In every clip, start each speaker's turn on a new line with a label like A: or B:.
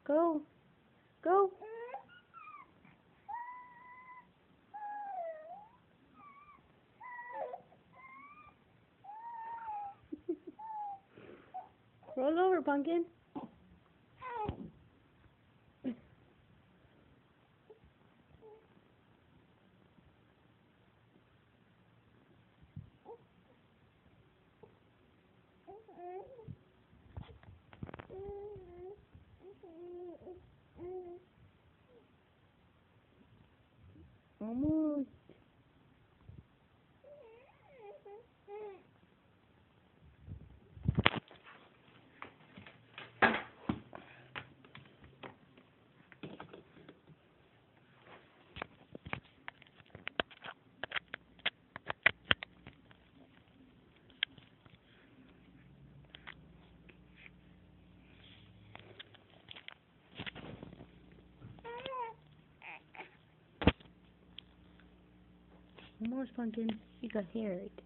A: Go. Go. Roll over, Pumpkin. Almost. Almost, Pumpkin. You got hair right there.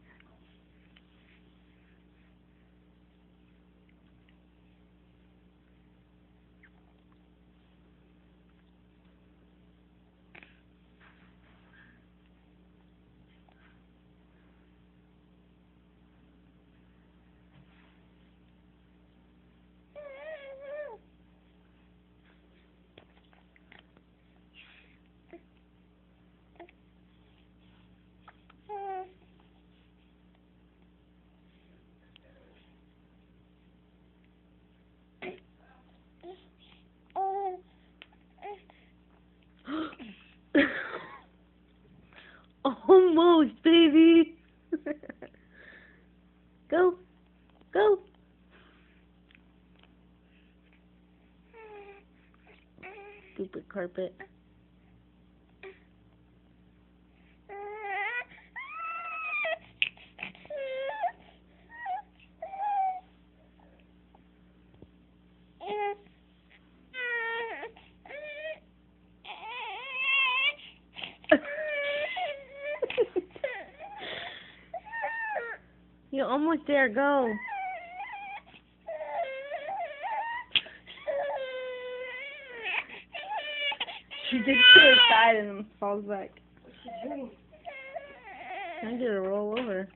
A: Almost, baby. Go. Go. Stupid carpet. You're almost there. Go. She digs to her side and then falls back.
B: What's she doing?
A: I get her to roll over.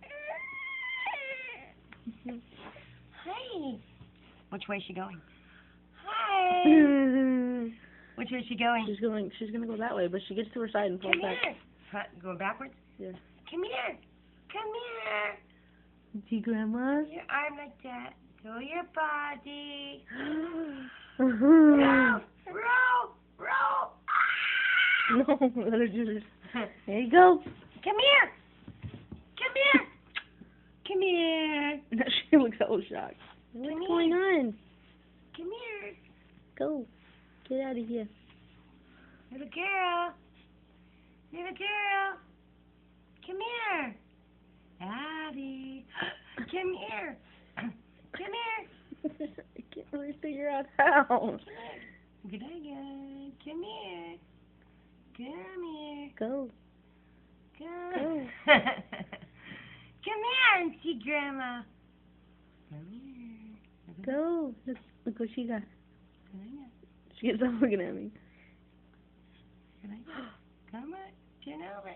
B: Hi. Which way is she going? Hi. Which way is she going?
A: She's gonna go that way, but she gets to her side and falls
B: Come
A: back.
B: here. Huh, going backwards?
A: Yeah.
B: Come here. Come here.
A: See, Grandma?
B: Your arm like that. Throw your body.
A: No,
B: Roll. Roll. Roll.
A: let her do this. There you go.
B: Come here. Come here. Come here.
A: Now she looks so shocked. What's
B: Come
A: going
B: here.
A: on?
B: Come here.
A: Go. Get out of here.
B: Little girl. Little girl. Come here. Abby. Come here. Come here.
A: I can't really figure out how.
B: Come here. Good again. Come here. Come here.
A: Go.
B: Come.
A: Go.
B: Come here and see Grandma. Come here.
A: Go. Look what she got.
B: Come here.
A: She gets up looking at me.
B: Come on. Turn over.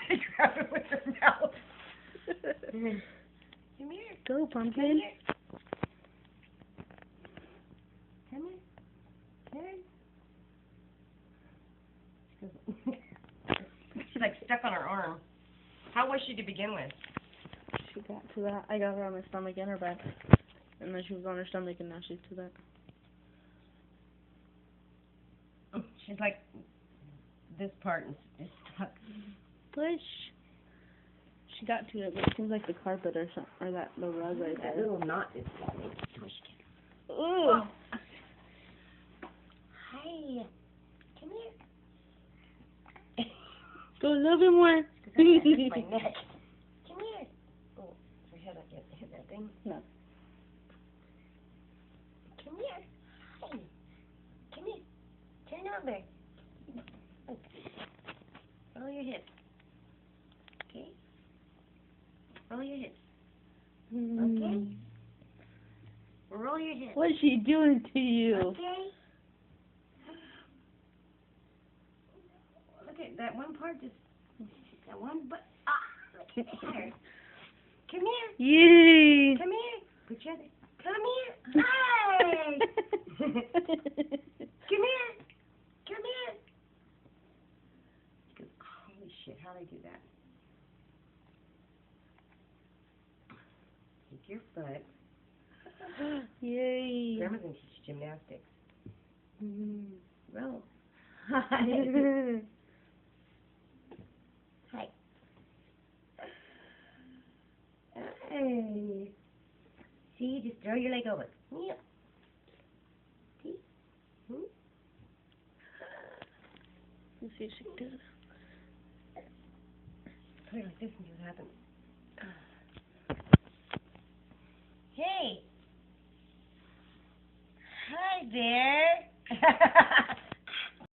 B: She grabbed it with her mouth. Come here.
A: Go,
B: Come
A: Pumpkin.
B: here. Come here. Turn. She's like stuck on her arm. How was she to begin with?
A: She got to that. I got her on my stomach and her back. And then she was on her stomach and now she's to that.
B: She's like this part is stuck.
A: Push. She got to it, but it seems like the carpet or something, or the rug right
B: That
A: there.
B: little knot is twisted.
A: Ooh.
B: Hi. Come here.
A: Go a little bit more.
B: My neck. Come here. Oh, her head hit that thing.
A: No.
B: Come here. Hi. Come here. Turn over. Roll your hips. Okay? Roll your hips. Okay? Roll roll your hips.
A: What's she doing to you?
B: Okay. Look at that one part, just that one. But look at her. Come here.
A: Yay!
B: Come here. Put your other. Come here. Hey. Come here. Come here. She goes, holy shit, how do I do that? Take your foot.
A: Yay!
B: Grandma's gonna teach you gymnastics.
A: Well.
B: Hi. Hi. Hey. See, just throw your leg over. Yeah. See?
A: Let's see if she can do it.
B: Put it like this and see what happens. Hey. Hi there.